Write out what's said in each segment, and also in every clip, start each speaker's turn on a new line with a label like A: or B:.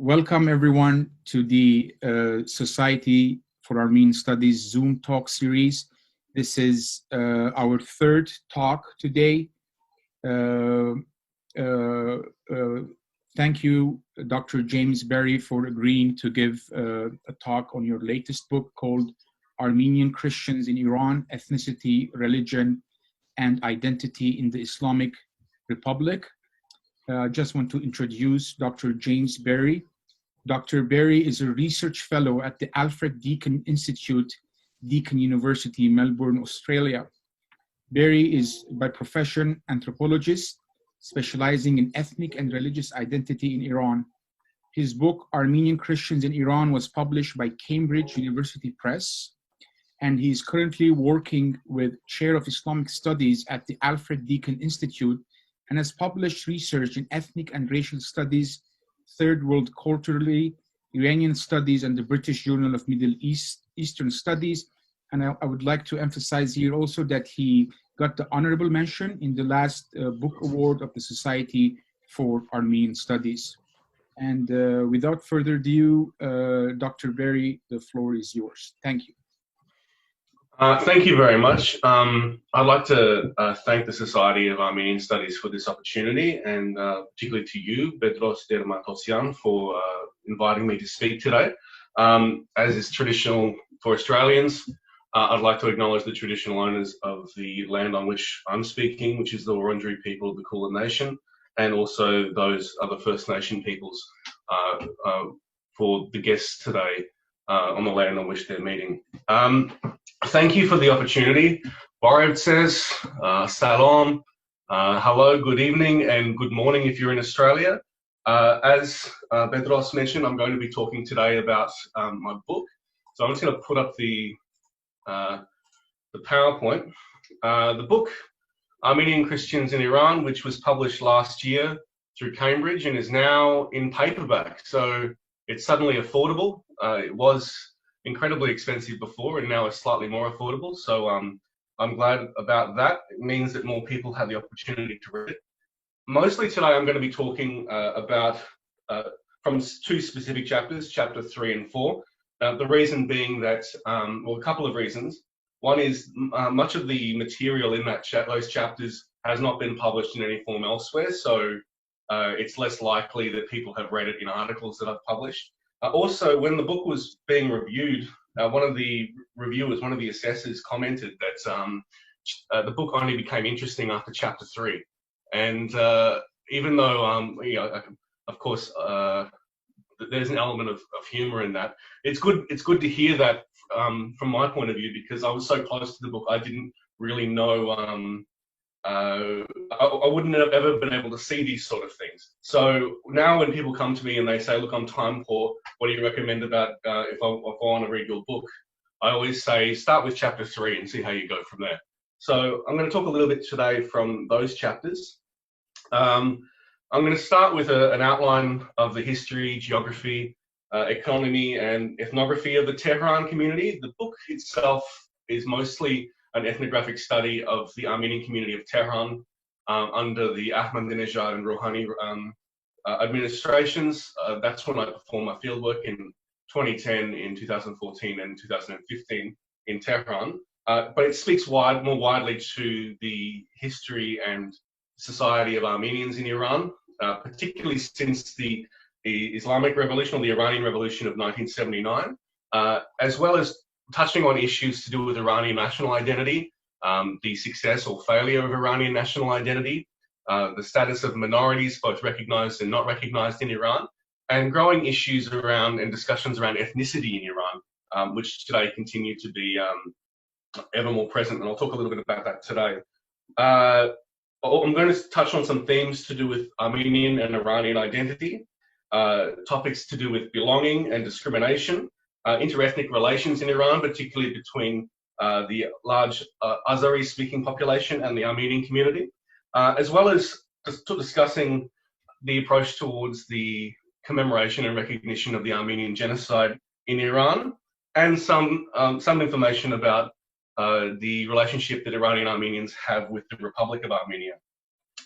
A: Welcome everyone to the Society for Armenian Studies Zoom talk series. This is our third talk today. Thank you, Dr. James Berry, for agreeing to give a talk on your latest book called Armenian Christians in Iran, Ethnicity, Religion, and Identity in the Islamic Republic. I just want to introduce Dr. James Berry. Dr. Berry is a research fellow at the Alfred Deakin Institute, Deakin University, Melbourne, Australia. Berry is by profession anthropologist, specializing in ethnic and religious identity in Iran. His book, Armenian Christians in Iran, was published by Cambridge University Press, and he is currently working with Chair of Islamic Studies at the Alfred Deakin Institute and has published research in ethnic and racial studies, Third World Quarterly, Iranian Studies, and the British Journal of Middle Eastern Studies. And I would like to emphasize here also that he got the honorable mention in the last book award of the Society for Armenian Studies. And without further ado, Dr. Berry, the floor is yours. Thank you.
B: Thank you very much. I'd like to thank the Society of Armenian Studies for this opportunity, and particularly to you, Bedross Matossian, for inviting me to speak today. As is traditional for Australians, I'd like to acknowledge the traditional owners of the land on which I'm speaking, which is the Wurundjeri people of the Kulin Nation, and also those other First Nation peoples for the guests today on the land on which they're meeting. Thank you for the opportunity. Borod says, Salam, hello, good evening, and good morning if you're in Australia. As Bedross mentioned, I'm going to be talking today about my book. So I'm just going to put up the PowerPoint. The book, Armenian Christians in Iran, which was published last year through Cambridge and is now in paperback. So it's suddenly affordable. It was incredibly expensive before and now it's slightly more affordable. So I'm glad about that. It means that more people have the opportunity to read it. Mostly today I'm going to be talking about from two specific chapters, chapter 3 and 4. The reason being that, well, a couple of reasons. One is much of the material in that those chapters has not been published in any form elsewhere, so it's less likely that people have read it in articles that I've published. Also, when the book was being reviewed, one of the reviewers, one of the assessors commented that the book only became interesting after chapter 3. And even though, you know, of course, there's an element of humor in that, it's good to hear that from my point of view, because I was so close to the book, I didn't really know, I wouldn't have ever been able to see these sort of things. So now when people come to me and they say, look, I'm time poor, what do you recommend about if I want to read your book? I always say, start with chapter 3 and see how you go from there. So I'm going to talk a little bit today from those chapters. I'm going to start with an outline of the history, geography, economy, and ethnography of the Tehran community. The book itself is mostly an ethnographic study of the Armenian community of Tehran under the Ahmadinejad and Rouhani administrations. That's when I performed my fieldwork in 2010, in 2014, and 2015 in Tehran. But it speaks more widely to the history and society of Armenians in Iran, particularly since the Islamic Revolution or the Iranian Revolution of 1979, as well as touching on issues to do with Iranian national identity, the success or failure of Iranian national identity, the status of minorities, both recognized and not recognized in Iran, and growing issues around and discussions around ethnicity in Iran, which today continue to be ever more present. And I'll talk a little bit about that today. I'm going to touch on some themes to do with Armenian and Iranian identity, topics to do with belonging and discrimination, interethnic relations in Iran, particularly between the large Azeri-speaking population and the Armenian community, as well as discussing the approach towards the commemoration and recognition of the Armenian Genocide in Iran, and some information about the relationship that Iranian Armenians have with the Republic of Armenia.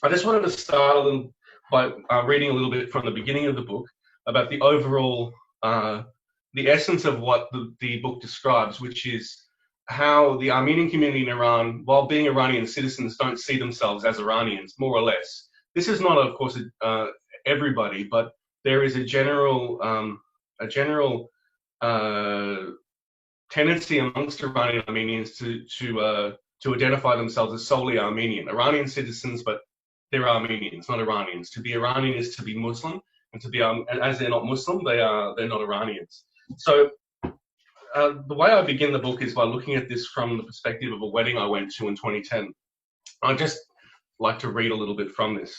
B: I just wanted to start by reading a little bit from the beginning of the book, about the overall, the essence of what the book describes, which is how the Armenian community in Iran, while being Iranian citizens, don't see themselves as Iranians, more or less. This is not, of course, everybody, but there is a general tendency amongst Iranian Armenians to identify themselves as solely Iranian citizens, but they're Armenians, not Iranians. To be Iranian is to be Muslim, and to be as they're not Muslim, they're not Iranians. So the way I begin the book is by looking at this from the perspective of a wedding I went to in 2010. I'd just like to read a little bit from this.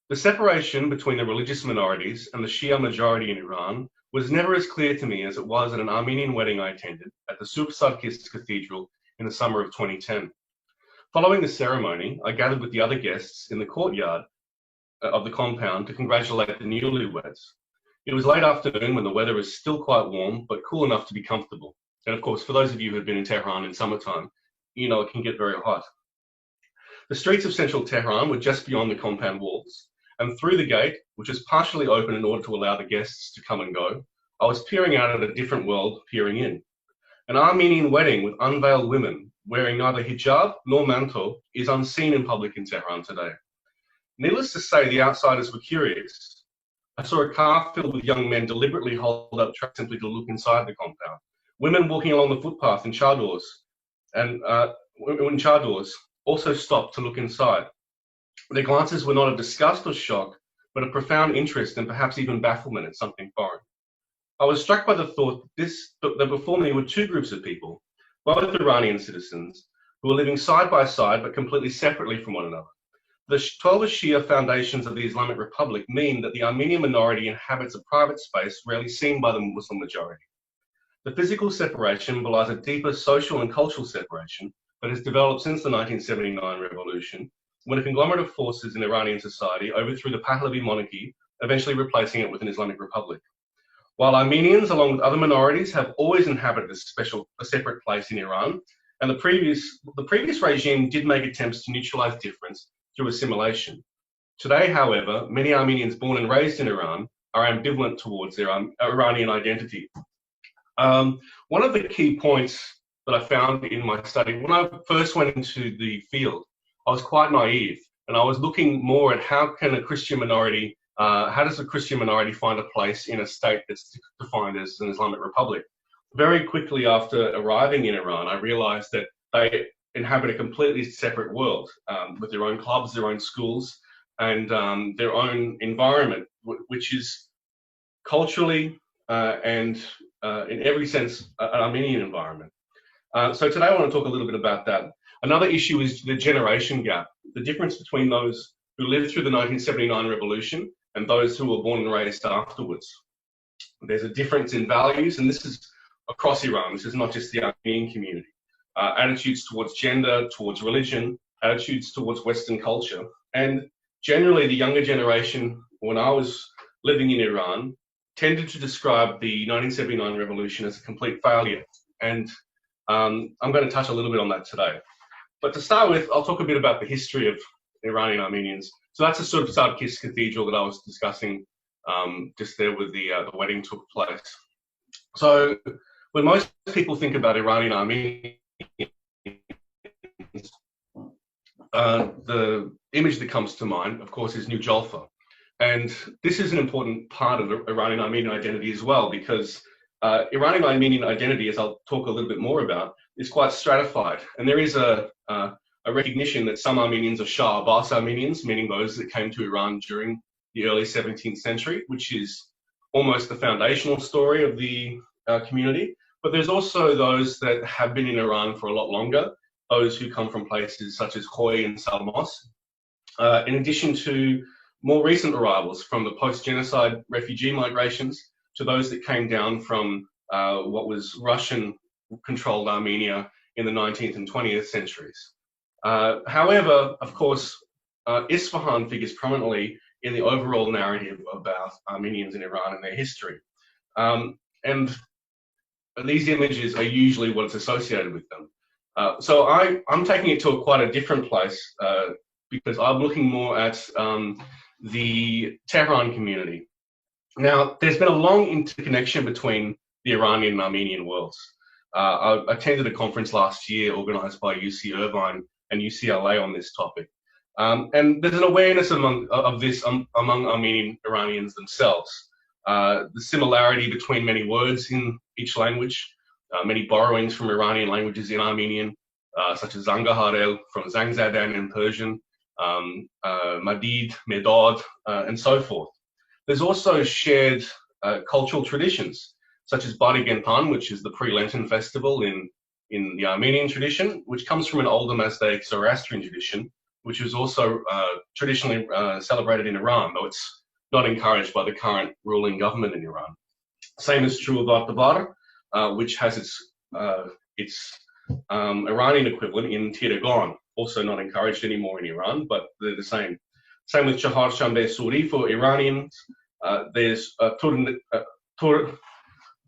B: The separation between the religious minorities and the Shia majority in Iran was never as clear to me as it was at an Armenian wedding I attended at the Subh Sarkis Cathedral in the summer of 2010. Following the ceremony, I gathered with the other guests in the courtyard of the compound to congratulate the newlyweds. It was late afternoon when the weather was still quite warm, but cool enough to be comfortable. And of course, for those of you who have been in Tehran in summertime, you know it can get very hot. The streets of central Tehran were just beyond the compound walls, and through the gate, which was partially open in order to allow the guests to come and go, I was peering out at a different world peering in. An Armenian wedding with unveiled women wearing neither hijab nor manto is unseen in public in Tehran today. Needless to say, the outsiders were curious. I saw a car filled with young men deliberately hold up trucks simply to look inside the compound. Women walking along the footpath in chadors also stopped to look inside. Their glances were not of disgust or shock, but of profound interest and perhaps even bafflement at something foreign. I was struck by the thought that before me were two groups of people, both Iranian citizens, who were living side by side but completely separately from one another. The 12 Shia foundations of the Islamic Republic mean that the Armenian minority inhabits a private space rarely seen by the Muslim majority. The physical separation belies a deeper social and cultural separation that has developed since the 1979 revolution, when a conglomerate of forces in Iranian society overthrew the Pahlavi monarchy, eventually replacing it with an Islamic Republic. While Armenians, along with other minorities, have always inhabited a separate place in Iran, and the previous regime did make attempts to neutralize difference through assimilation. Today, however, many Armenians born and raised in Iran are ambivalent towards their Iranian identity. One of the key points that I found in my study, when I first went into the field, I was quite naive, and I was looking more at how does a Christian minority find a place in a state that's defined as an Islamic Republic? Very quickly after arriving in Iran, I realized that they inhabit a completely separate world with their own clubs, their own schools, and their own environment, which is culturally and in every sense an Armenian environment. So today I want to talk a little bit about that. Another issue is the generation gap, the difference between those who lived through the 1979 revolution and those who were born and raised afterwards. There's a difference in values, and this is across Iran. This is not just the Armenian community. Attitudes towards gender, towards religion, attitudes towards Western culture. And generally the younger generation, when I was living in Iran, tended to describe the 1979 revolution as a complete failure. And I'm going to touch a little bit on that today. But to start with, I'll talk a bit about the history of Iranian Armenians. So that's the sort of Sarkis Cathedral that I was discussing just there where the wedding took place. So when most people think about Iranian Armenians, the image that comes to mind, of course, is New Jolfa. And this is an important part of Iranian Armenian identity as well, because Iranian Armenian identity, as I'll talk a little bit more about, is quite stratified. And there is a recognition that some Armenians are Shah Abbas Armenians, meaning those that came to Iran during the early 17th century, which is almost the foundational story of the community. But there's also those that have been in Iran for a lot longer, those who come from places such as Khoy and Salmos, in addition to more recent arrivals from the post-genocide refugee migrations to those that came down from what was Russian-controlled Armenia in the 19th and 20th centuries. However, of course, Isfahan figures prominently in the overall narrative about Armenians in Iran and their history. And these images are usually what's associated with them. So I'm taking it to quite a different place because I'm looking more at the Tehran community. Now, there's been a long interconnection between the Iranian and Armenian worlds. I attended a conference last year organized by UC Irvine and UCLA on this topic. And there's an awareness of this among Armenian Iranians themselves. The similarity between many words in each language, many borrowings from Iranian languages in Armenian, such as Zangaharel from Zangzadan in Persian, Madid, Medad, and so forth. There's also shared cultural traditions, such as Badigenpan, which is the pre-Lenten festival in the Armenian tradition, which comes from an older Mazdaic Zoroastrian tradition, which was also traditionally celebrated in Iran, though it's not encouraged by the current ruling government in Iran. Same is true of Artabar, which has its Iranian equivalent in Tirgan, also not encouraged anymore in Iran, but they're the same. Same with Chahar Shambe Suri for Iranians. There's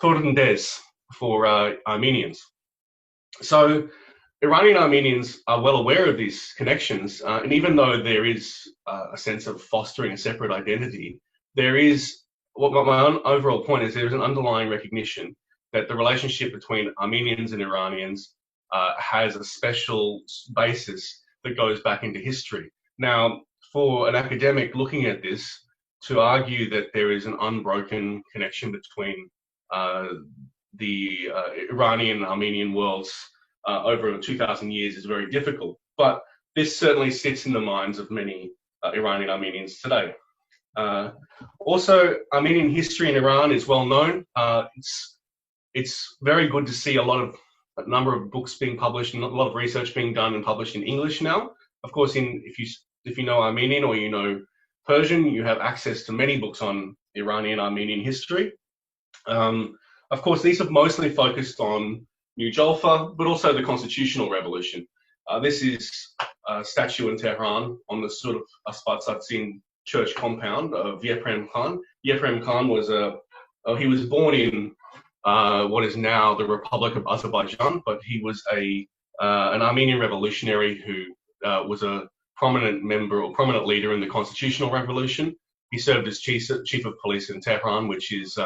B: Turndez for Armenians. So Iranian Armenians are well aware of these connections, and even though there is a sense of fostering a separate identity, there is, what my overall point is, there is an underlying recognition that the relationship between Armenians and Iranians has a special basis that goes back into history. Now, for an academic looking at this, to argue that there is an unbroken connection between the Iranian and Armenian worlds over 2,000 years is very difficult. But this certainly sits in the minds of many Iranian Armenians today. Also, Armenian history in Iran is well known. It's very good to see a number of books being published and a lot of research being done and published in English now. Of course, if you know Armenian or you know Persian, you have access to many books on Iranian Armenian history. Of course, these have mostly focused on New Jolfa, but also the constitutional revolution. This is a statue in Tehran on the sort of Aspatsatsin church compound of Yeprem Khan. Yeprem Khan was he was born in what is now the Republic of Azerbaijan, but he was an Armenian revolutionary who was a prominent member or prominent leader in the constitutional revolution. He served as chief of police in Tehran, which is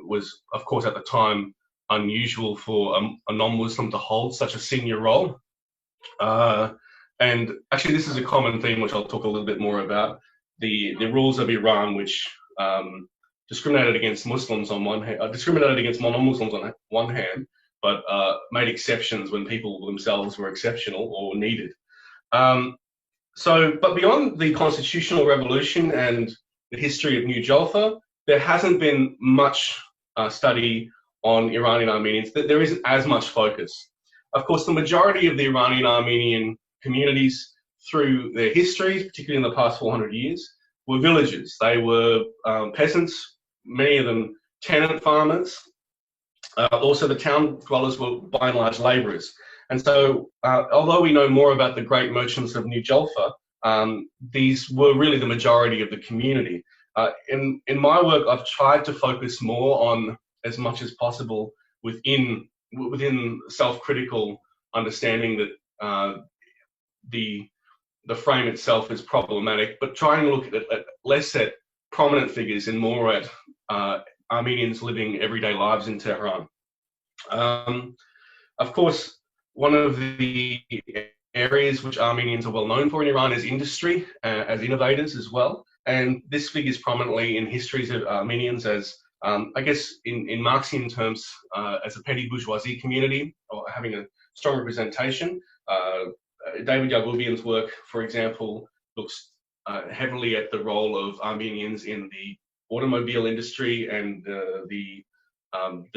B: was, of course, at the time unusual for a non-Muslim to hold such a senior role. And actually, this is a common theme, which I'll talk a little bit more about. The rules of Iran, which discriminated against Muslims on one hand, discriminated against non-Muslims on one hand, but made exceptions when people themselves were exceptional or needed. But beyond the constitutional revolution and the history of New Jolfa, there hasn't been much study on Iranian Armenians. There isn't as much focus. Of course, the majority of the Iranian Armenian communities through their histories, particularly in the past 400 years, were villagers. They were peasants, many of them tenant farmers. Also, the town dwellers were by and large labourers. And so, although we know more about the great merchants of New Jolfa, these were really the majority of the community. In my work, I've tried to focus more on, as much as possible, within self-critical understanding that the frame itself is problematic, but trying to look at less at prominent figures and more at Armenians living everyday lives in Tehran. Of course, one of the areas which Armenians are well known for in Iran is industry, as innovators as well. And this figures prominently in histories of Armenians as, I guess, in Marxian terms, as a petty bourgeoisie community, or having a strong representation. David Yagubian's work, for example, looks heavily at the role of Armenians in the automobile industry and the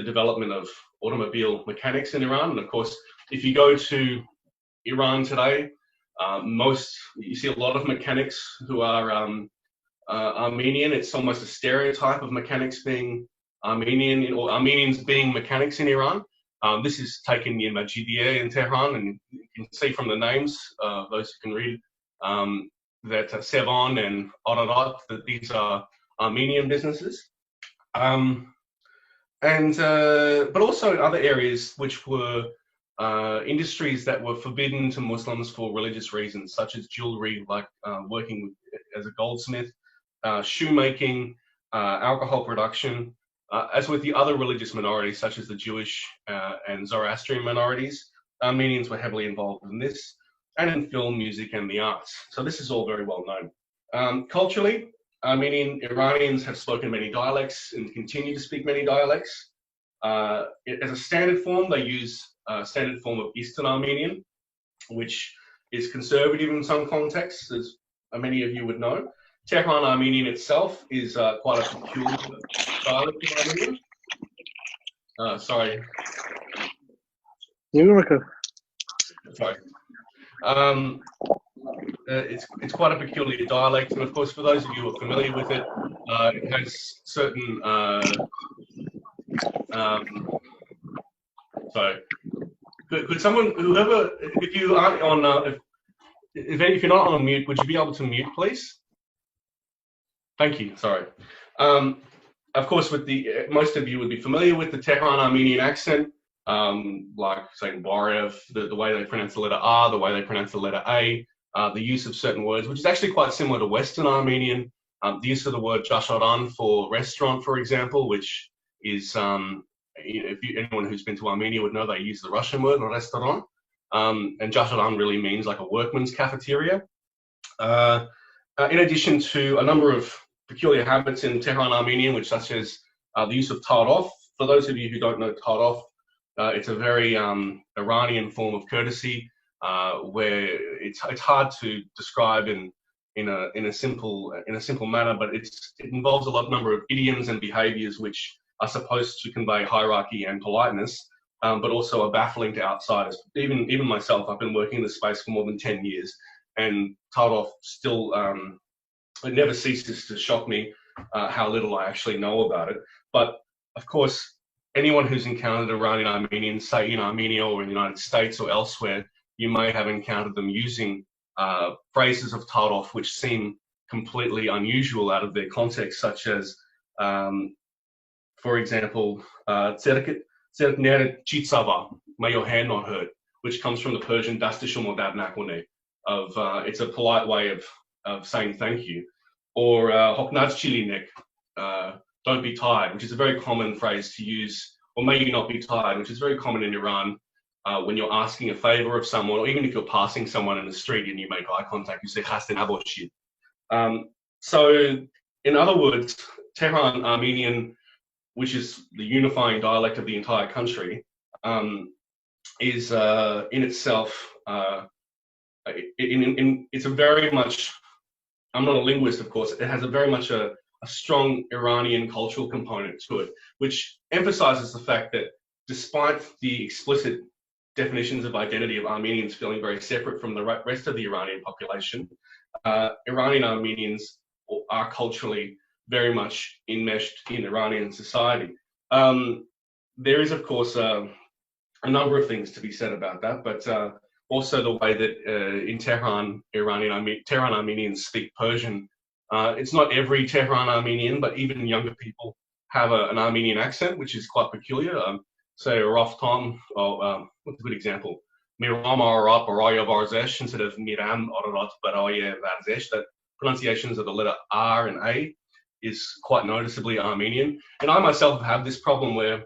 B: development of automobile mechanics in Iran. And of course, if you go to Iran today, you see a lot of mechanics who are Armenian. It's almost a stereotype of mechanics being Armenian, or Armenians being mechanics in Iran. This is taken near Majidiyeh in Tehran, and you can see from the names, those who can read, that Sevan and Ararat, that these are Armenian businesses. But also in other areas which were industries that were forbidden to Muslims for religious reasons, such as jewelry, like working as a goldsmith, shoemaking, alcohol production. As with the other religious minorities, such as the Jewish and Zoroastrian minorities, Armenians were heavily involved in this, and in film, music, and the arts. So this is all very well known. Culturally, Armenian Iranians have spoken many dialects and continue to speak many dialects. As a standard form, they use a standard form of Eastern Armenian, which is conservative in some contexts, as many of you would know. Tehran Armenian itself is quite a peculiar dialect of Armenian. Sorry. Sorry. It's quite a peculiar dialect, and of course, for those of you who are familiar with it, it has certain. So, could someone, whoever, if you aren't on, if you're not on mute, would you be able to mute, please? Thank you. Sorry. Of course, with the most of you would be familiar with the Tehran Armenian accent, like saying Barev, the way they pronounce the letter R, the way they pronounce the letter A, the use of certain words, which is actually quite similar to Western Armenian. The use of the word jasharan for restaurant, for example, which is, anyone who's been to Armenia would know they use the Russian word, restaurant, and jasharan really means like a workman's cafeteria. In addition to a number of peculiar habits in Tehran Armenian, which such as the use of tarof. For those of you who don't know tarof, it's a very Iranian form of courtesy, where it's hard to describe in a simple manner, but it involves a number of idioms and behaviours which are supposed to convey hierarchy and politeness, but also are baffling to outsiders. Even myself, I've been working in this space for more than 10 years, and tarof still it never ceases to shock me how little I actually know about it. But of course, anyone who's encountered Iranian Armenians, say in Armenia or in the United States or elsewhere, you may have encountered them using phrases of tarof which seem completely unusual out of their context, such as, for example, "Tserkner chitsava," may your hand not hurt, which comes from the Persian "Dastishum dard nakone," of it's a polite way of saying thank you, or "Hoknaz chilinek," don't be tired, which is a very common phrase to use, or may you not be tired, which is very common in Iran when you're asking a favor of someone, or even if you're passing someone in the street and you make eye contact, you say "Khaste naboshid." So, in other words, Tehran Armenian, which is the unifying dialect of the entire country, is in itself, it's a very much, I'm not a linguist, of course, it has a very much a strong Iranian cultural component to it, which emphasizes the fact that despite the explicit definitions of identity of Armenians feeling very separate from the rest of the Iranian population, Iranian Armenians are culturally very much enmeshed in Iranian society. There is, of course, a number of things to be said about that, but also the way that in Tehran, Tehran Armenians speak Persian. It's not every Tehran Armenian, but even younger people have an Armenian accent, which is quite peculiar. Say Raftam, what's a good example? Miram Arat Baraya Varzesh instead of Miram Arat Baraya Varzesh. That pronunciations of the letter R and A is quite noticeably Armenian. And I myself have this problem where,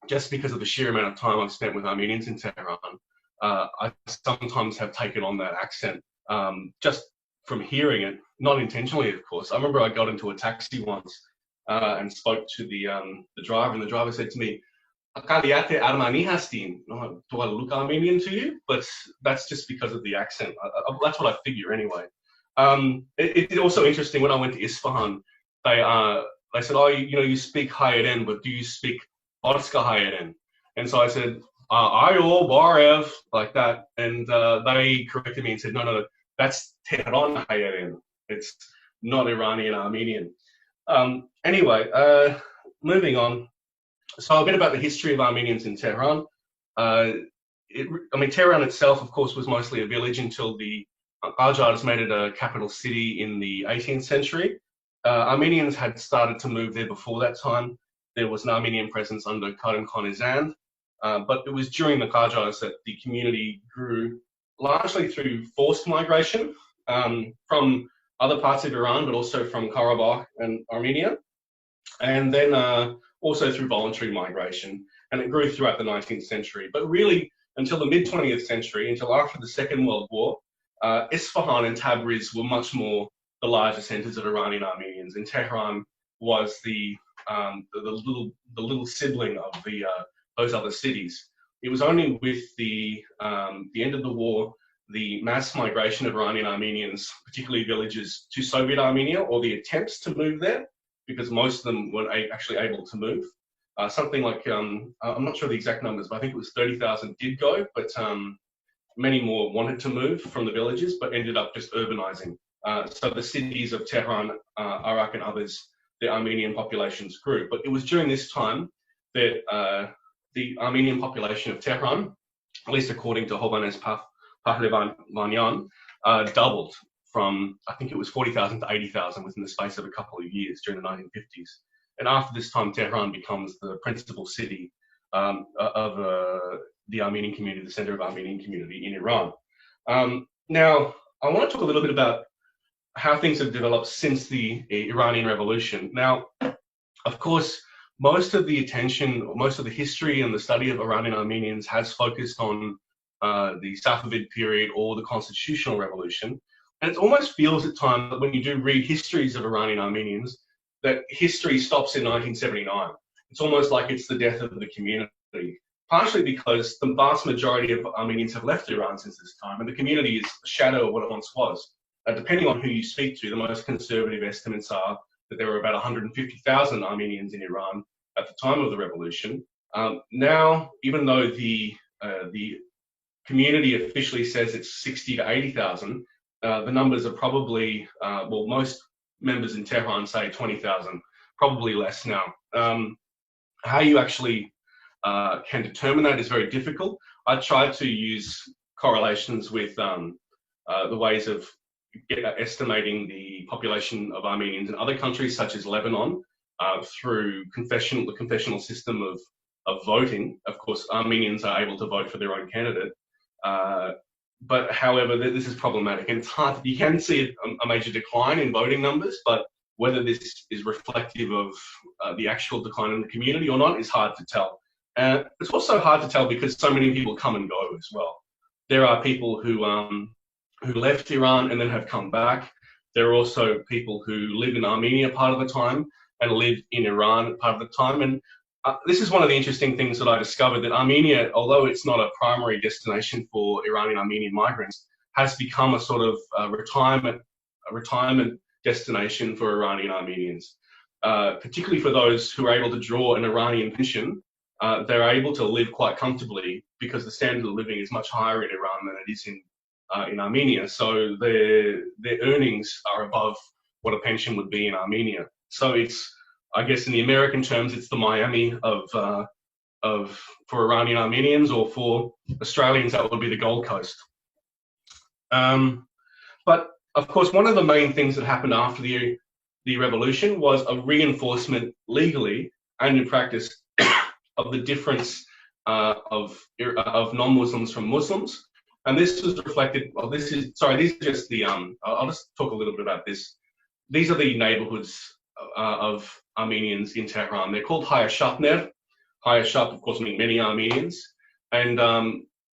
B: just because of the sheer amount of time I've spent with Armenians in Tehran, I sometimes have taken on that accent just from hearing it, not intentionally, of course. I remember I got into a taxi once and spoke to the driver, and the driver said to me, "Akaliate Armani hastin." Do I look Armenian to you? But that's just because of the accent. That's what I figure anyway. It's also interesting, when I went to Isfahan, they said, "Oh, you speak Hayeren, but do you speak Arska Hayeren?" And so I said, "Ayo Barev," like that, and they corrected me and said, "No, that's Tehran Hayeren. It's not Iranian Armenian." Anyway, moving on. So a bit about the history of Armenians in Tehran. Tehran itself, of course, was mostly a village until the Qajars made it a capital city in the 18th century. Armenians had started to move there before that time. There was an Armenian presence under Karim Khan Izand, but it was during the Qajars that the community grew, largely through forced migration from other parts of Iran, but also from Karabakh and Armenia. and then also through voluntary migration, and it grew throughout the 19th century. But really, until the mid-20th century, until after the Second World War, Isfahan and Tabriz were much more the larger centers of Iranian Armenians, and Tehran was the little sibling of those other cities. It was only with the end of the war, the mass migration of Iranian Armenians, particularly villagers, to Soviet Armenia, or the attempts to move there, because most of them were actually able to move. Something like, I'm not sure the exact numbers, but I think it was 30,000 did go, but many more wanted to move from the villages, but ended up just urbanizing. So the cities of Tehran, Arak, and others, the Armenian populations grew. But it was during this time that the Armenian population of Tehran, at least according to Hovannes Pahlevanyan, doubled from, I think it was 40,000 to 80,000 within the space of a couple of years during the 1950s. And after this time, Tehran becomes the principal city of the Armenian community, the center of Armenian community in Iran. Now, I want to talk a little bit about how things have developed since the Iranian Revolution. Now, of course, most of the attention, most of the history and the study of Iranian Armenians has focused on the Safavid period or the constitutional revolution. And it almost feels at times that when you do read histories of Iranian Armenians, that history stops in 1979. It's almost like it's the death of the community, partially because the vast majority of Armenians have left Iran since this time, and the community is a shadow of what it once was. Depending on who you speak to, the most conservative estimates are that there were about 150,000 Armenians in Iran at the time of the revolution. Now, even though the community officially says it's 60 to 80,000, the numbers are probably, well, most members in Tehran say 20,000, probably less now. How you actually can determine that is very difficult. I tried to use correlations with the ways of estimating the population of Armenians in other countries, such as Lebanon, through the confessional system of voting. Of course, Armenians are able to vote for their own candidate. But however, this is problematic, and it's hard. You can see a major decline in voting numbers, but whether this is reflective of the actual decline in the community or not is hard to tell. It's also hard to tell because so many people come and go as well. There are people who left Iran and then have come back. There are also people who live in Armenia part of the time and live in Iran part of the time. And this is one of the interesting things that I discovered, that Armenia, although it's not a primary destination for Iranian Armenian migrants, has become a sort of retirement destination for Iranian Armenians, particularly for those who are able to draw an Iranian pension. They're able to live quite comfortably because the standard of living is much higher in Iran than it is in Armenia. So their earnings are above what a pension would be in Armenia. So it's, I guess in the American terms, it's the Miami for Iranian Armenians, or for Australians, that would be the Gold Coast. But of course, one of the main things that happened after the revolution was a reinforcement legally and in practice of the difference of non-Muslims from Muslims. And this was reflected, well, these are just the, I'll just talk a little bit about this. These are the neighborhoods of Armenians in Tehran. They're called Hayashatner. Hayashat, of course, means many Armenians. And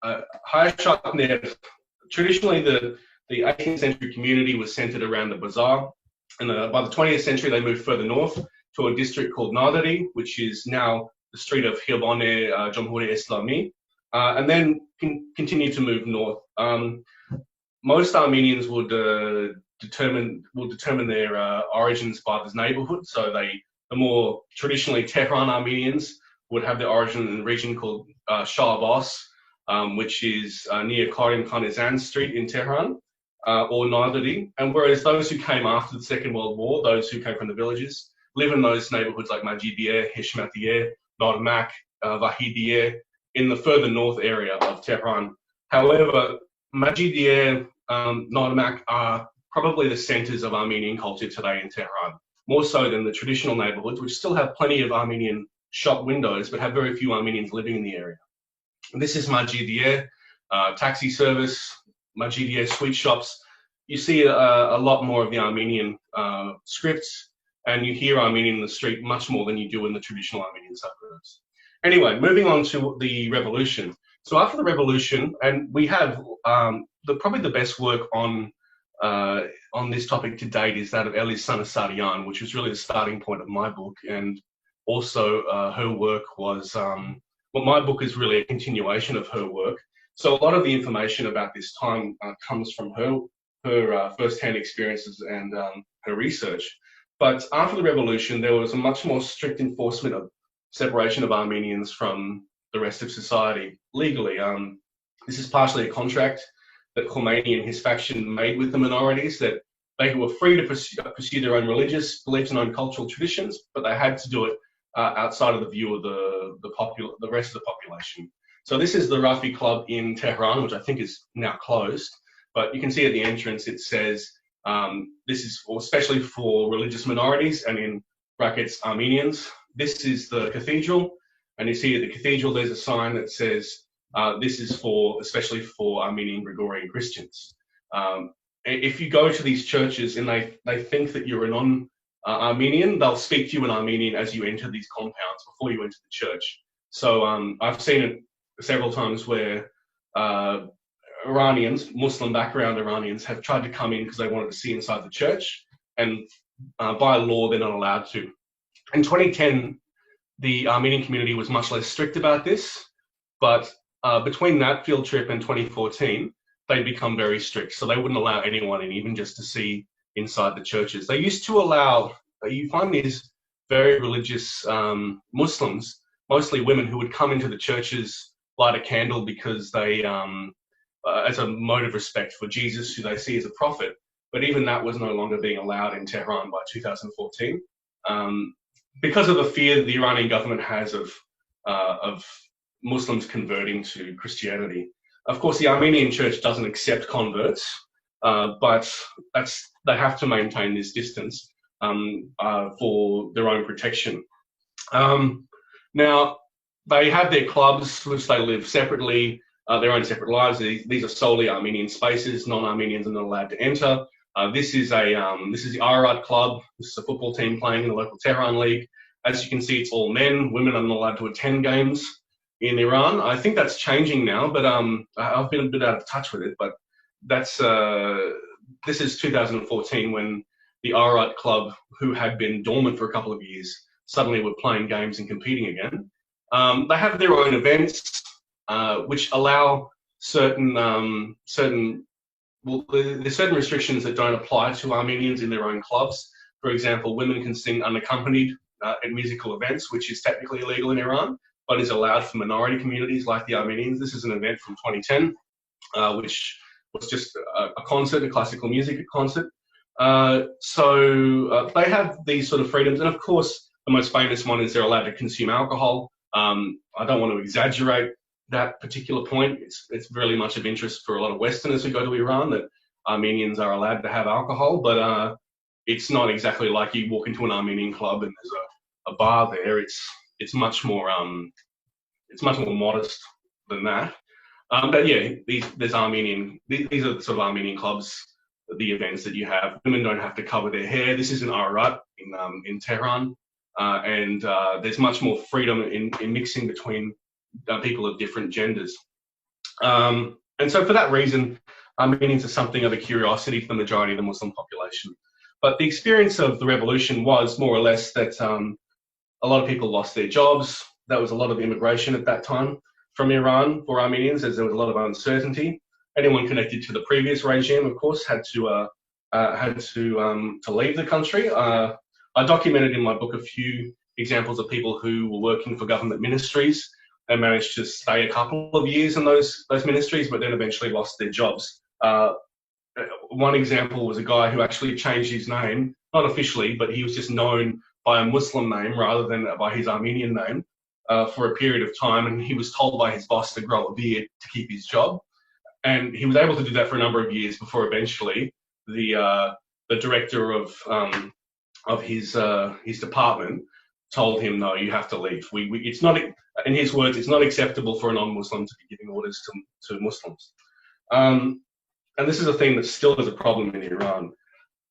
B: Hayashatner, traditionally the 18th century community was centered around the bazaar. And by the 20th century, they moved further north to a district called Nadari, which is now the street of Khiyabane Jamhuri Islami, and then continue to move north. Most Armenians would determine their origins by this neighborhood. So the more traditionally Tehran Armenians would have their origin in a region called Shah Abbas, which is near Karim Khanizan Street in Tehran, or Nadari. And whereas those who came after the Second World War, those who came from the villages, live in those neighborhoods like Majidiyeh, Hishmatiyeh, Narmak, Vahidiyeh, in the further north area of Tehran. However, Majidiyeh, Narmak are probably the centers of Armenian culture today in Tehran, more so than the traditional neighborhoods, which still have plenty of Armenian shop windows, but have very few Armenians living in the area. And this is Majidiyeh, taxi service, Majidiyeh sweet shops. You see a lot more of the Armenian scripts, and you hear Armenian in the street much more than you do in the traditional Armenian suburbs. Anyway, moving on to the revolution. So after the revolution, and we have probably the best work on this topic to date is that of Eli's son Asadian, which was really the starting point of my book, and also her work was, well, my book is really a continuation of her work. So a lot of the information about this time comes from her first-hand experiences and her research. But after the revolution, there was a much more strict enforcement of separation of Armenians from the rest of society legally. This is partially a contract that Khomeini and his faction made with the minorities, that they were free to pursue their own religious beliefs and own cultural traditions, but they had to do it outside of the view of the rest of the population. So this is the Rugby club in Tehran, which I think is now closed, but you can see at the entrance it says this is especially for religious minorities, and in brackets Armenians. This is the cathedral, and you see at the cathedral there's a sign that says this is especially for Armenian Gregorian Christians. If you go to these churches and they think that you're a non-Armenian, they'll speak to you in Armenian as you enter these compounds before you enter the church. So I've seen it several times where Iranians, Muslim background Iranians, have tried to come in because they wanted to see inside the church, and by law they're not allowed to. In 2010, the Armenian community was much less strict about this, but between that field trip and 2014, they'd become very strict. So they wouldn't allow anyone in, even just to see inside the churches. They used to allow, you find these very religious Muslims, mostly women, who would come into the churches, light a candle because they, as a mode of respect for Jesus, who they see as a prophet. But even that was no longer being allowed in Tehran by 2014. Because of the fear that the Iranian government has of Muslims converting to Christianity. Of course, the Armenian church doesn't accept converts, but they have to maintain this distance for their own protection. Now, they have their clubs, which they live separately, their own separate lives. These are solely Armenian spaces. Non-Armenians are not allowed to enter. This is the Ararat club. This is a football team playing in the local Tehran league. As you can see, it's all men. Women are not allowed to attend games in Iran. I think that's changing now, but I've been a bit out of touch with it. But that's this is 2014, when the Ararat club, who had been dormant for a couple of years, suddenly were playing games and competing again. They have their own events, which allow certain there's certain restrictions that don't apply to Armenians in their own clubs. For example, women can sing unaccompanied at musical events, which is technically illegal in Iran, but is allowed for minority communities like the Armenians. This is an event from 2010, which was just a concert, a classical music concert. So they have these sort of freedoms. And of course, the most famous one is they're allowed to consume alcohol. I don't want to exaggerate that particular point. It's really much of interest for a lot of Westerners who go to Iran that Armenians are allowed to have alcohol, but it's not exactly like you walk into an Armenian club and there's a bar there. It's much more modest than that. But yeah, these are the sort of Armenian clubs, the events that you have. Women don't have to cover their hair. This is in Ararat in Tehran, and there's much more freedom in mixing between people of different genders. And so for that reason, Armenians are something of a curiosity to the majority of the Muslim population. But the experience of the revolution was more or less that a lot of people lost their jobs. There was a lot of immigration at that time from Iran for Armenians, as there was a lot of uncertainty. Anyone connected to the previous regime, of course, had to leave the country. I documented in my book a few examples of people who were working for government ministries. They managed to stay a couple of years in those ministries, but then eventually lost their jobs. One example was a guy who actually changed his name, not officially, but he was just known by a Muslim name rather than by his Armenian name for a period of time, and he was told by his boss to grow a beard to keep his job. And he was able to do that for a number of years before eventually the director of his department told him, no, you have to leave. It's not, in his words, it's not acceptable for a non-Muslim to be giving orders to Muslims. And this is a thing that still is a problem in Iran.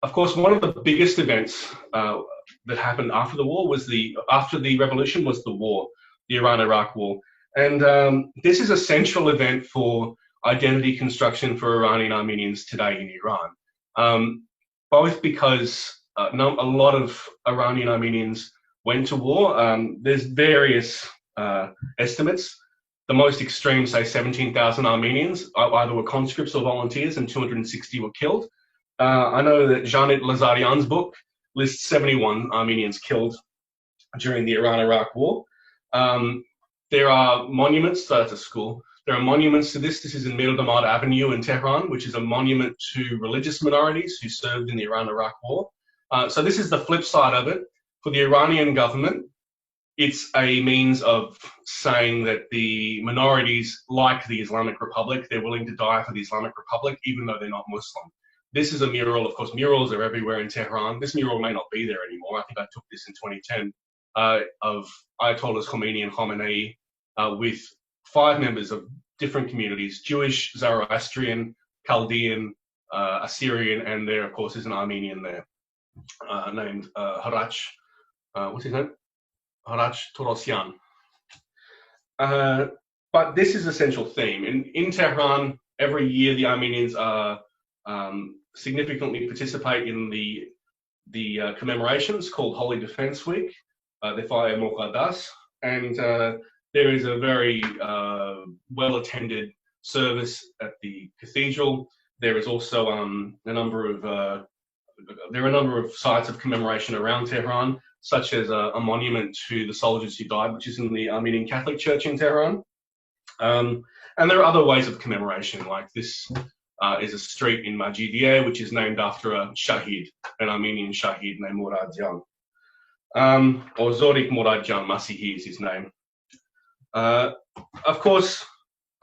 B: Of course, one of the biggest events that happened after the war was after the revolution was the war, the Iran-Iraq war. And this is a central event for identity construction for Iranian Armenians today in Iran. Both because a lot of Iranian Armenians went to war. There's various estimates. The most extreme say 17,000 Armenians either were conscripts or volunteers, and 260 were killed. I know that Janit Lazarian's book lists 71 Armenians killed during the Iran-Iraq war. There are monuments, so that's a school. There are monuments to this. This is in Mirdamad Avenue in Tehran, which is a monument to religious minorities who served in the Iran-Iraq war. So this is the flip side of it. For the Iranian government, it's a means of saying that the minorities, like the Islamic Republic, they're willing to die for the Islamic Republic, even though they're not Muslim. This is a mural. Of course, murals are everywhere in Tehran. This mural may not be there anymore. I think I took this in 2010 of Ayatollahs Khomeini and Khamenei with 5 members of different communities: Jewish, Zoroastrian, Chaldean, Assyrian, and there, of course, is an Armenian there named Harach. What's his name? Harach Torosyan. But this is a central theme. In Tehran, every year the Armenians significantly participate in the commemorations called Holy Defense Week, the Fire Moqaddas, and there is a very well-attended service at the cathedral. There is also a number of sites of commemoration around Tehran, such as a monument to the soldiers who died, which is in the Armenian Catholic Church in Tehran. And there are other ways of commemoration, like this is a street in Majidiyeh, which is named after a Shahid, an Armenian Shahid named Muradjan. Or Zorik Muradjan Masihi is his name. Of course,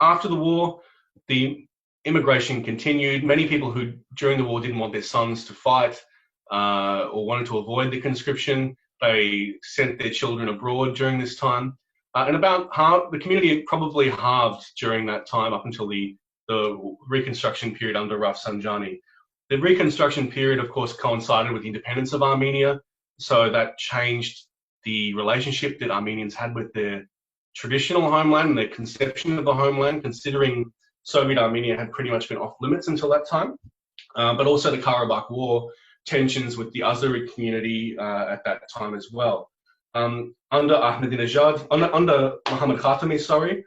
B: after the war, the immigration continued. Many people who during the war didn't want their sons to fight or wanted to avoid the conscription, they sent their children abroad during this time. And about half, the community probably halved during that time up until the reconstruction period under Rafsanjani. The reconstruction period, of course, coincided with the independence of Armenia, so that changed the relationship that Armenians had with their traditional homeland and their conception of the homeland, considering Soviet Armenia had pretty much been off limits until that time. But also the Karabakh War, tensions with the Azeri community at that time as well. Under Ahmadinejad, under Mohammad Khatami,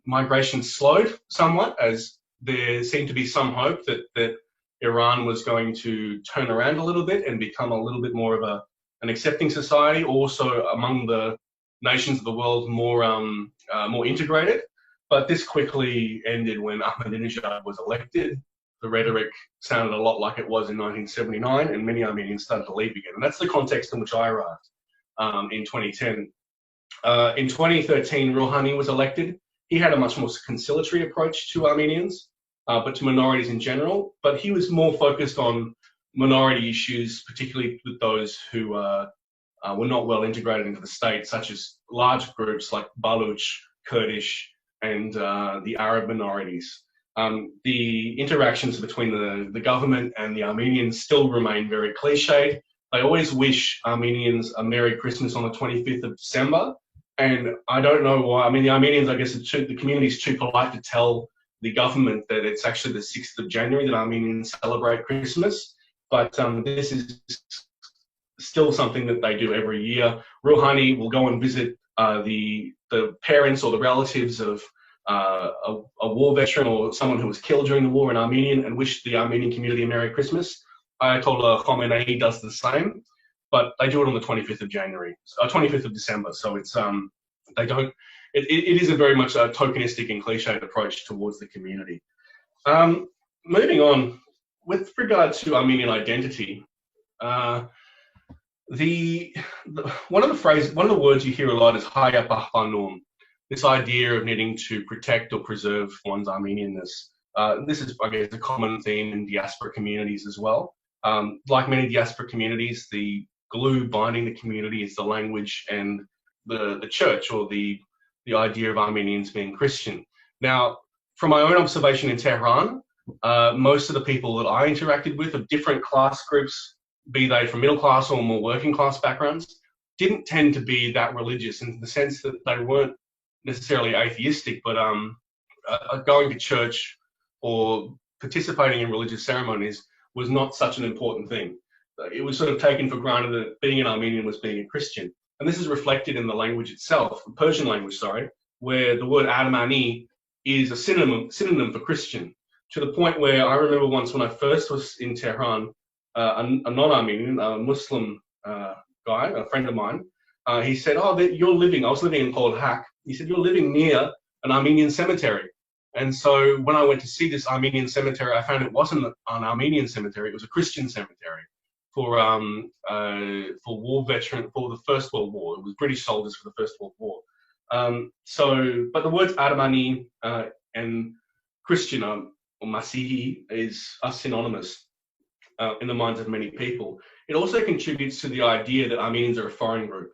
B: migration slowed somewhat, as there seemed to be some hope that Iran was going to turn around a little bit and become a little bit more of an accepting society, also among the nations of the world more integrated. But this quickly ended when Ahmadinejad was elected. The rhetoric sounded a lot like it was in 1979, and many Armenians started to leave again. And that's the context in which I arrived in 2010. In 2013, Rouhani was elected. He had a much more conciliatory approach to Armenians, but to minorities in general. But he was more focused on minority issues, particularly with those who were not well integrated into the state, such as large groups like Baluch, Kurdish, and the Arab minorities. The interactions between the government and the Armenians still remain very cliched. They always wish Armenians a Merry Christmas on the 25th of December. And I don't know why. I mean, the Armenians, I guess, the community is too polite to tell the government that it's actually the 6th of January that Armenians celebrate Christmas. But this is still something that they do every year. Rouhani will go and visit the parents or the relatives of a war veteran or someone who was killed during the war in Armenian and wish the Armenian community a Merry Christmas. Ayatollah Khomeini does the same, but they do it on the 25th of January, 25th of December. So it's they don't. It is a very much a tokenistic and cliched approach towards the community. Moving on, with regard to Armenian identity, one of the words you hear a lot is Haya Pahpanum. This idea of needing to protect or preserve one's Armenianness. This is, I guess, a common theme in diaspora communities as well. Like many diaspora communities, the glue binding the community is the language and the church, or the idea of Armenians being Christian. Now, from my own observation in Tehran, most of the people that I interacted with of different class groups, be they from middle class or more working class backgrounds, didn't tend to be that religious in the sense that they weren't necessarily atheistic, but going to church or participating in religious ceremonies was not such an important thing. It was sort of taken for granted that being an Armenian was being a Christian. And this is reflected in the language itself, the Persian language, sorry, where the word Armani is a synonym for Christian, to the point where I remember once when I first was in Tehran, a non-Armenian, a Muslim guy, a friend of mine, he said, oh, you're living, I was living in Polhak, he said, you're living near an Armenian cemetery. And so when I went to see this Armenian cemetery, I found it wasn't an Armenian cemetery, it was a Christian cemetery for war veteran, for the First World War. It was British soldiers for the First World War. But the words Armani and Christian or Masihi are synonymous in the minds of many people. It also contributes to the idea that Armenians are a foreign group.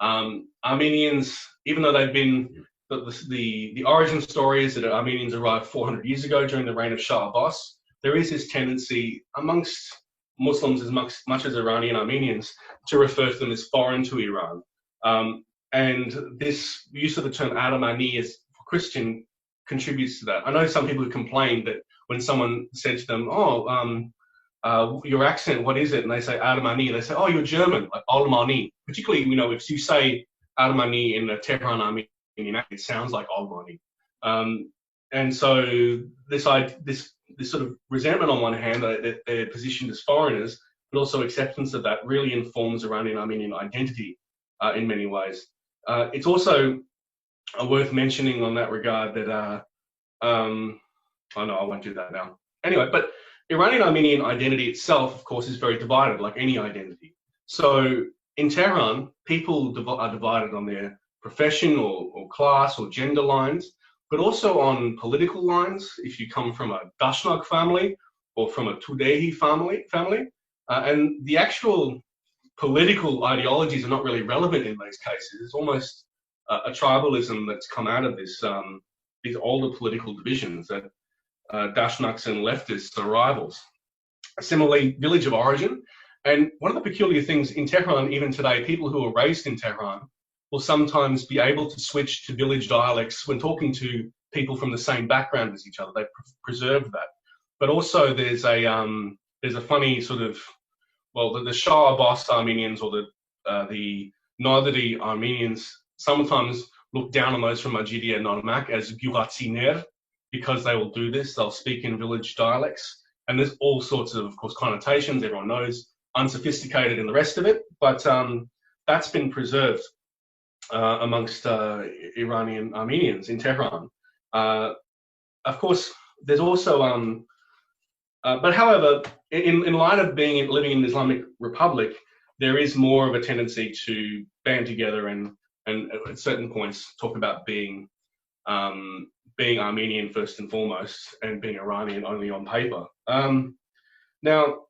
B: Armenians, even though they've been, the origin story is that Armenians arrived 400 years ago during the reign of Shah Abbas. There is this tendency amongst Muslims as much as Iranian Armenians to refer to them as foreign to Iran. And this use of the term Armani as Christian contributes to that. I know some people who complained that when someone said to them, your accent, what is it? And they say Armani, they say, oh, you're German, like Almani. Particularly, if you say Armani in a Tehran Armenian, it sounds like Almani. And so this sort of resentment on one hand that they're positioned as foreigners, but also acceptance of that really informs Iranian Armenian identity in many ways. It's also worth mentioning on that regard that, oh no, I won't do that now. Anyway, but Iranian Armenian identity itself, of course, is very divided, like any identity. So in Tehran, people are divided on their profession or class or gender lines, but also on political lines. If you come from a Dashnag family or from a Tudehi family, and the actual political ideologies are not really relevant in those cases. It's almost a tribalism that's come out of this, these older political divisions that Dashnaks and leftists are rivals. Similarly, village of origin. And one of the peculiar things in Tehran, even today, people who are raised in Tehran will sometimes be able to switch to village dialects when talking to people from the same background as each other. They preserve that. But also there's a funny sort of, well, the Shah Abbas Armenians or the Nadiri Armenians sometimes look down on those from Majidia and Narmak as Gyuratsiner, because they will do this. They'll speak in village dialects. And there's all sorts of course, connotations, everyone knows, unsophisticated in the rest of it. But that's been preserved amongst Iranian Armenians in Tehran. Of course, there's also, but however, in light of living in an Islamic republic, there is more of a tendency to band together and at certain points talk about being Armenian first and foremost and being Iranian only on paper. Now,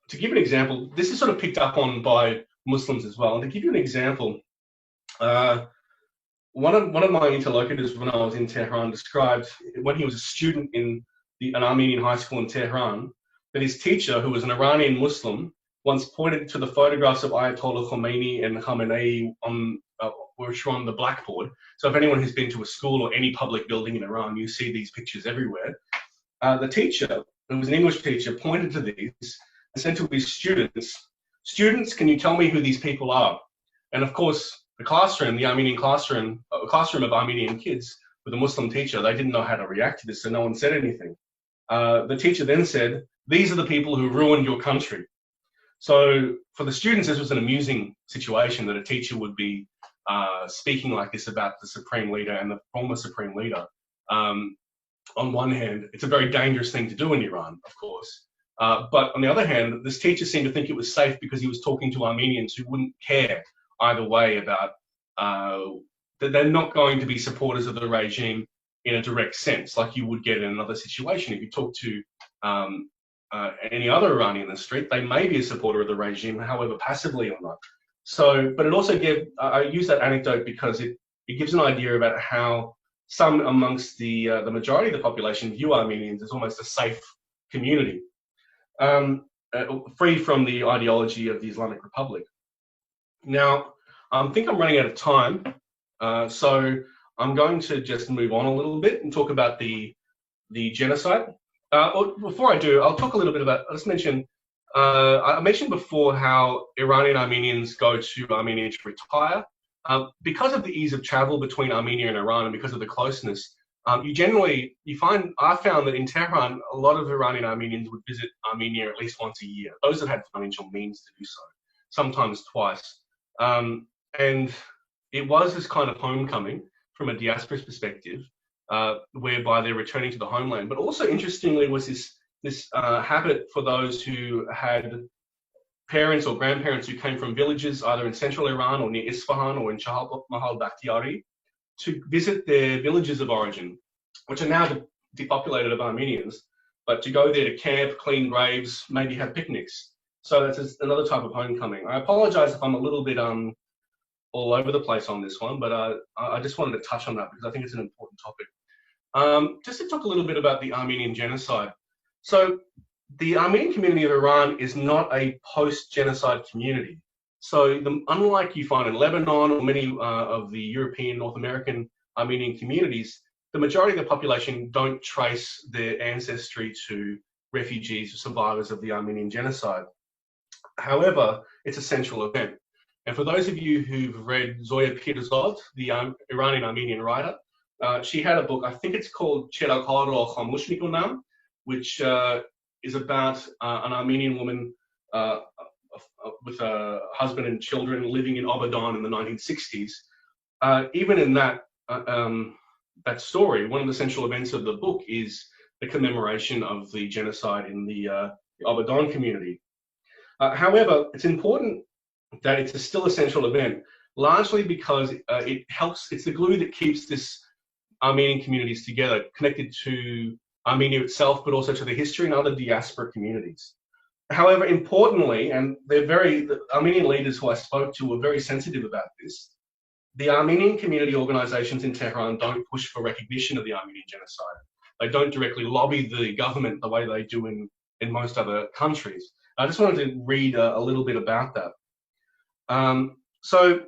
B: to give an example, this is sort of picked up on by Muslims as well. And to give you an example, one of my interlocutors when I was in Tehran described when he was a student in an Armenian high school in Tehran, that his teacher, who was an Iranian Muslim, once pointed to the photographs of Ayatollah Khomeini and Khamenei which were on the blackboard. So if anyone who's been to a school or any public building in Iran, you see these pictures everywhere. The teacher, who was an English teacher, pointed to these and said to his students, can you tell me who these people are? And of course, the classroom, the Armenian classroom, a classroom of Armenian kids with a Muslim teacher, they didn't know how to react to this, so no one said anything. The teacher then said, these are the people who ruined your country. So for the students, this was an amusing situation that a teacher would be speaking like this about the supreme leader and the former supreme leader. On one hand, it's a very dangerous thing to do in Iran, of course. But on the other hand, this teacher seemed to think it was safe because he was talking to Armenians who wouldn't care either way about that they're not going to be supporters of the regime in a direct sense, like you would get in another situation. If you talk to any other Iranian in the street, they may be a supporter of the regime, however passively or not. So, but it also I use that anecdote because it gives an idea about how some amongst the majority of the population view Armenians as almost a safe community, free from the ideology of the Islamic Republic. Now, I think I'm running out of time, so I'm going to just move on a little bit and talk about the genocide. Before I do, I'll talk a little bit about, let's mention, I mentioned before how Iranian Armenians go to Armenia to retire. Because of the ease of travel between Armenia and Iran, and because of the closeness, I found that in Tehran, a lot of Iranian Armenians would visit Armenia at least once a year, those that had financial means to do so, sometimes twice. And it was this kind of homecoming from a diaspora's perspective, whereby they're returning to the homeland. But also, interestingly, was this habit for those who had parents or grandparents who came from villages either in central Iran or near Isfahan or in Chahal Mahal Bakhtiari to visit their villages of origin, which are now depopulated of Armenians, but to go there to camp, clean graves, maybe have picnics. So that's another type of homecoming. I apologize if I'm a little bit all over the place on this one, but I just wanted to touch on that because I think it's an important topic. Just to talk a little bit about the Armenian Genocide. So the Armenian community of Iran is not a post-genocide community. So unlike you find in Lebanon or many of the European, North American Armenian communities, the majority of the population don't trace their ancestry to refugees or survivors of the Armenian Genocide. However, it's a central event. And for those of you who've read Zoya Pirzad, the Iranian Armenian writer, she had a book, I think it's called Cheragha ro khamosh mikonam, which is about an Armenian woman with a husband and children living in Abadan in the 1960s. Even in that story, one of the central events of the book is the commemoration of the genocide in the Abadan community. However, it's important that it's still a central event, largely because it's the glue that keeps this Armenian communities together, connected to Armenia itself, but also to the history and other diaspora communities. However, importantly, and the Armenian leaders who I spoke to were very sensitive about this, the Armenian community organizations in Tehran don't push for recognition of the Armenian Genocide. They don't directly lobby the government the way they do in most other countries. I just wanted to read a little bit about that. So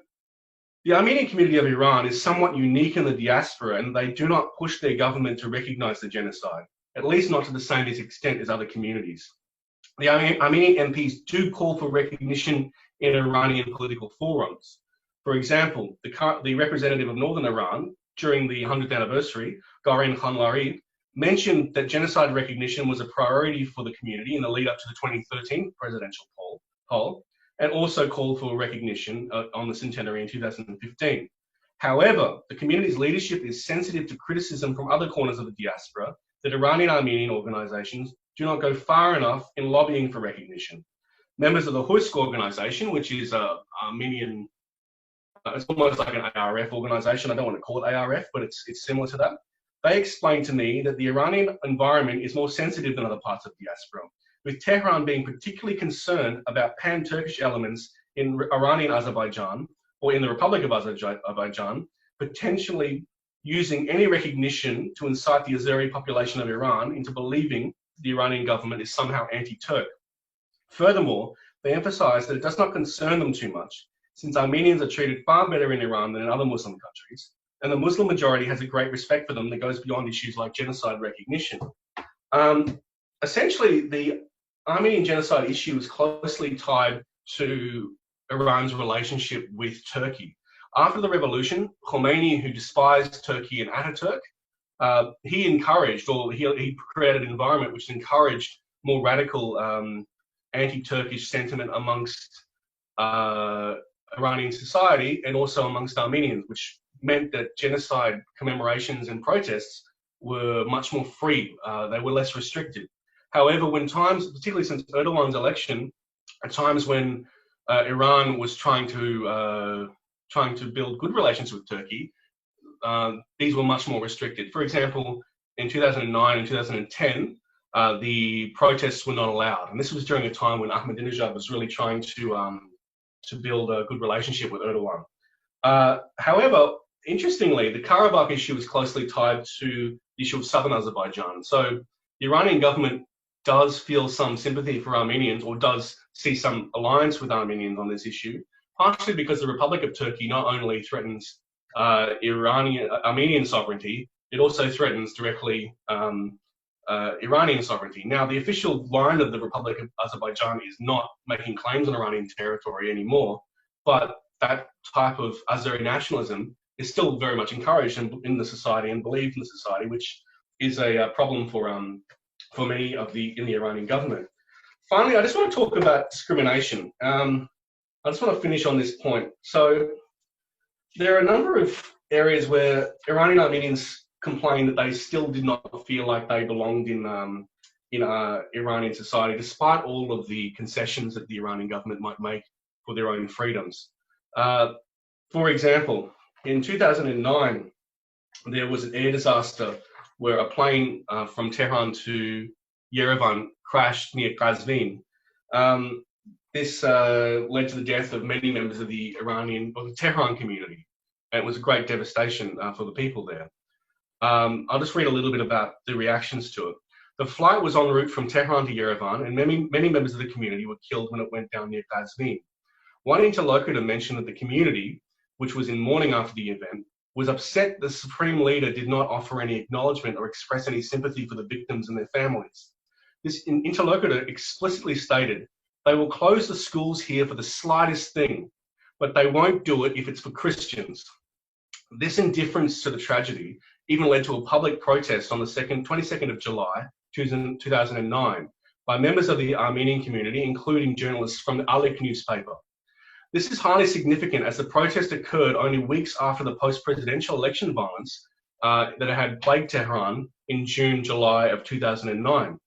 B: the Armenian community of Iran is somewhat unique in the diaspora, and they do not push their government to recognize the genocide, at least not to the same extent as other communities. The Armenian MPs do call for recognition in Iranian political forums. For example, the representative of Northern Iran during the 100th anniversary, Garin Khanlari, mentioned that genocide recognition was a priority for the community in the lead up to the 2013 presidential poll, and also called for recognition on the centenary in 2015. However, the community's leadership is sensitive to criticism from other corners of the diaspora that Iranian Armenian organizations do not go far enough in lobbying for recognition. Members of the Husk organization, which is Armenian, it's almost like an ARF organization. I don't want to call it ARF, but it's similar to that. They explained to me that the Iranian environment is more sensitive than other parts of diaspora, with Tehran being particularly concerned about pan-Turkish elements in Iranian Azerbaijan or in the Republic of Azerbaijan, potentially using any recognition to incite the Azeri population of Iran into believing the Iranian government is somehow anti-Turk. Furthermore, they emphasize that it does not concern them too much, since Armenians are treated far better in Iran than in other Muslim countries, and the Muslim majority has a great respect for them that goes beyond issues like genocide recognition. Essentially, the Armenian genocide issue is closely tied to Iran's relationship with Turkey. After the revolution, Khomeini, who despised Turkey and Ataturk, he encouraged, or he created an environment which encouraged more radical anti-Turkish sentiment amongst Iranian society and also amongst Armenians, which meant that genocide commemorations and protests were much more free. They were less restricted. However, when times, particularly since Erdogan's election, at times when Iran was trying to build good relations with Turkey, these were much more restricted. For example, in 2009 and 2010, the protests were not allowed, and this was during a time when Ahmadinejad was really trying to build a good relationship with Erdogan. However, interestingly, the Karabakh issue is closely tied to the issue of southern Azerbaijan. So the Iranian government does feel some sympathy for Armenians, or does see some alliance with Armenians on this issue, partially because the Republic of Turkey not only threatens Armenian sovereignty, it also threatens directly Iranian sovereignty. Now, the official line of the Republic of Azerbaijan is not making claims on Iranian territory anymore, but that type of Azeri nationalism is still very much encouraged in the society and believed in the society, which is a problem for many in the Iranian government. Finally, I just want to talk about discrimination. I just want to finish on this point. So there are a number of areas where Iranian Armenians complain that they still did not feel like they belonged in Iranian society, despite all of the concessions that the Iranian government might make for their own freedoms. For example, in 2009, there was an air disaster where a plane from Tehran to Yerevan crashed near Qazvin. This led to the death of many members of the Tehran community. And it was a great devastation for the people there. I'll just read a little bit about the reactions to it. The flight was en route from Tehran to Yerevan, and many members of the community were killed when it went down near Qazvin. One interlocutor mentioned that the community, which was in mourning after the event, was upset the supreme leader did not offer any acknowledgement or express any sympathy for the victims and their families. This interlocutor explicitly stated, "They will close the schools here for the slightest thing, but they won't do it if it's for Christians." This indifference to the tragedy even led to a public protest on the 22nd of July 2009 by members of the Armenian community, including journalists from the Alik newspaper. This is highly significant as the protest occurred only weeks after the post-presidential election violence that had plagued Tehran in July of 2009.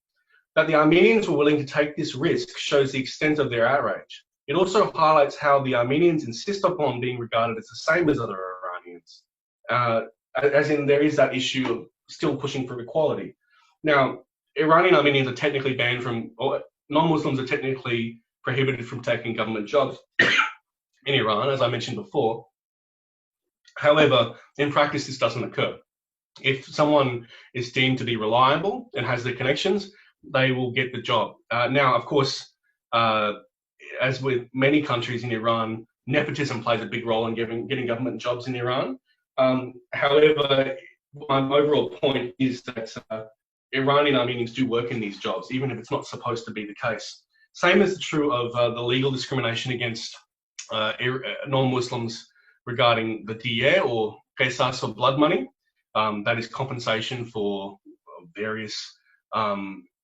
B: That the Armenians were willing to take this risk shows the extent of their outrage. It also highlights how the Armenians insist upon being regarded as the same as other Iranians, as in there is that issue of still pushing for equality. Now, Iranian Armenians are technically banned from, or non-Muslims are technically prohibited from taking government jobs in Iran, as I mentioned before. However, in practice, this doesn't occur. If someone is deemed to be reliable and has the connections, they will get the job. Now, of course, as with many countries in Iran, nepotism plays a big role in getting government jobs in Iran. However, my overall point is that Iranian Armenians do work in these jobs, even if it's not supposed to be the case. Same is true of the legal discrimination against non-Muslims regarding the diya, or qisas, or blood money. That is compensation for various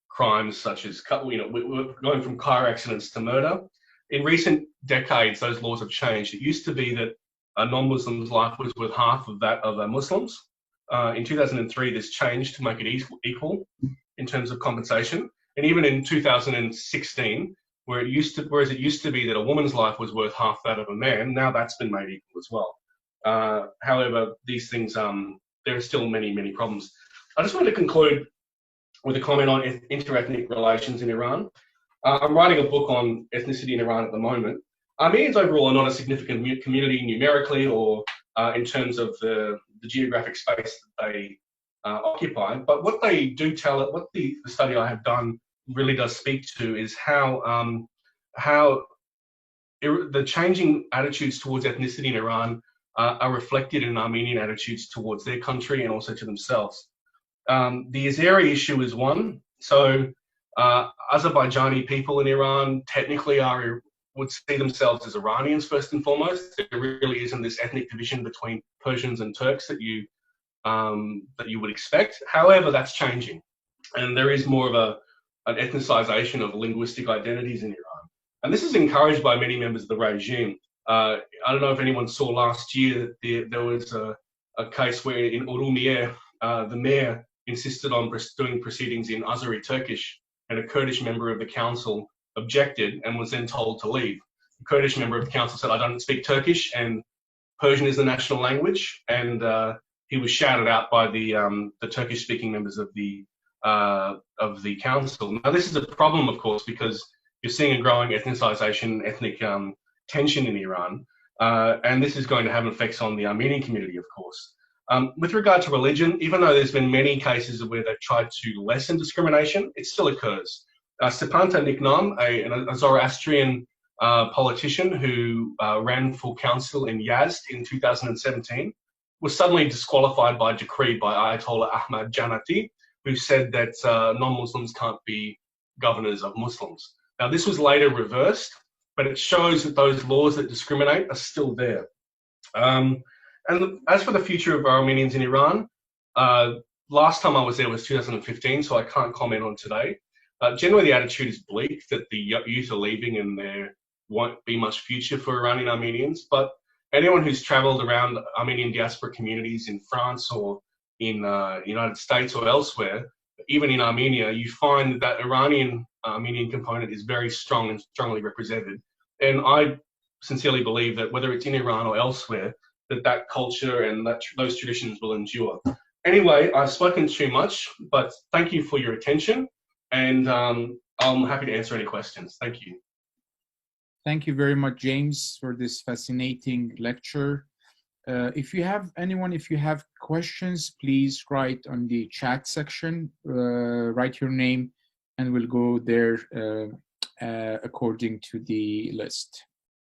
B: crimes, such as, we're going from car accidents to murder. In recent decades, those laws have changed. It used to be that a non-Muslim's life was worth half of that of a Muslim's. In 2003, this changed to make it equal in terms of compensation. And even in 2016, whereas it used to be that a woman's life was worth half that of a man, now that's been made equal as well. However, these things, there are still many, many problems. I just wanted to conclude with a comment on interethnic relations in Iran. I'm writing a book on ethnicity in Iran at the moment. Armenians overall are not a significant community numerically or in terms of the geographic space that they occupy, but what they do tell, what the study I have done really does speak to, is how the changing attitudes towards ethnicity in Iran are reflected in Armenian attitudes towards their country and also to themselves. The Azeri issue is one. So Azerbaijani people in Iran technically would see themselves as Iranians first and foremost. There really isn't this ethnic division between Persians and Turks that you would expect. However, that's changing, and there is more of an ethnicization of linguistic identities in Iran. And this is encouraged by many members of the regime. I don't know if anyone saw last year that there was a case where in Urumiyeh, the mayor insisted on doing proceedings in Azeri Turkish, and a Kurdish member of the council objected and was then told to leave. The Kurdish member of the council said, "I don't speak Turkish, and Persian is the national language," and he was shouted out by the Turkish-speaking members of the council. Now, this is a problem, of course, because you're seeing a growing ethnicization, ethnic tension in Iran. And this is going to have effects on the Armenian community, of course. With regard to religion, even though there's been many cases where they've tried to lessen discrimination, it still occurs. Stepanta Niknam, a Zoroastrian politician who ran for council in Yazd in 2017, was suddenly disqualified by decree by Ayatollah Ahmad Janati, who said that non-Muslims can't be governors of Muslims. Now, this was later reversed, but it shows that those laws that discriminate are still there. And as for the future of Armenians in Iran, last time I was there was 2015, so I can't comment on today. Generally, the attitude is bleak, that the youth are leaving and there won't be much future for Iranian Armenians. But anyone who's traveled around Armenian diaspora communities in France or in the United States or elsewhere, even in Armenia, you find that Iranian Armenian component is very strong and strongly represented. And I sincerely believe that whether it's in Iran or elsewhere, that culture and those traditions will endure. Anyway, I've spoken too much, but thank you for your attention, and I'm happy to answer any questions. Thank you.
A: Thank you very much, James, for this fascinating lecture. If you have questions, please write on the chat section, write your name, and we'll go there according to the list.